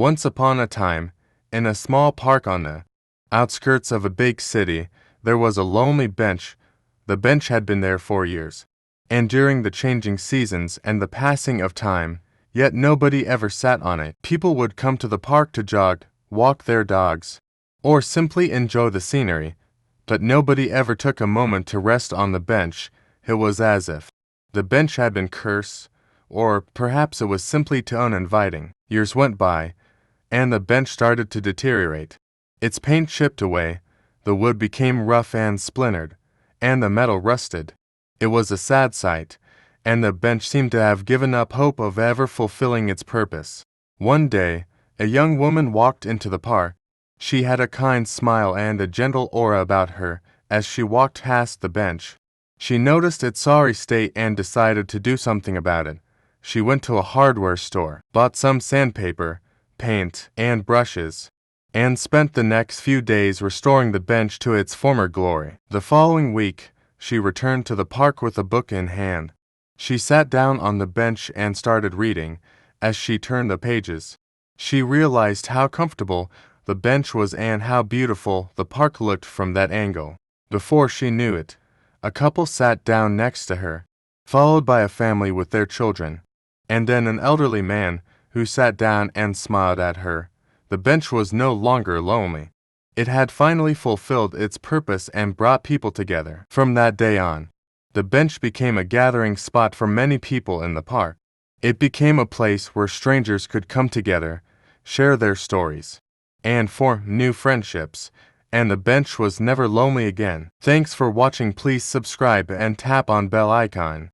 Once upon a time, in a small park on the outskirts of a big city, there was a lonely bench. The bench had been there for years, and during the changing seasons and the passing of time, yet nobody ever sat on it. People would come to the park to jog, walk their dogs, or simply enjoy the scenery, but nobody ever took a moment to rest on the bench. It was as if the bench had been cursed, or perhaps it was simply too uninviting. Years went by, and the bench started to deteriorate. Its paint chipped away, the wood became rough and splintered, and the metal rusted. It was a sad sight, and the bench seemed to have given up hope of ever fulfilling its purpose. One day, a young woman walked into the park. She had a kind smile and a gentle aura about her as she walked past the bench. She noticed its sorry state and decided to do something about it. She went to a hardware store, bought some sandpaper, paint, and brushes, and spent the next few days restoring the bench to its former glory. The following week, she returned to the park with a book in hand. She sat down on the bench and started reading. As she turned the pages, she realized how comfortable the bench was and how beautiful the park looked from that angle. Before she knew it, a couple sat down next to her, followed by a family with their children, and then an elderly man who sat down and smiled at her. The bench was no longer lonely. It had finally fulfilled its purpose and brought people together. From that day on, the bench became a gathering spot for many people in the park. It became a place where strangers could come together, share their stories, and form new friendships, and the bench was never lonely again. Thanks for watching. Please subscribe and tap on bell icon.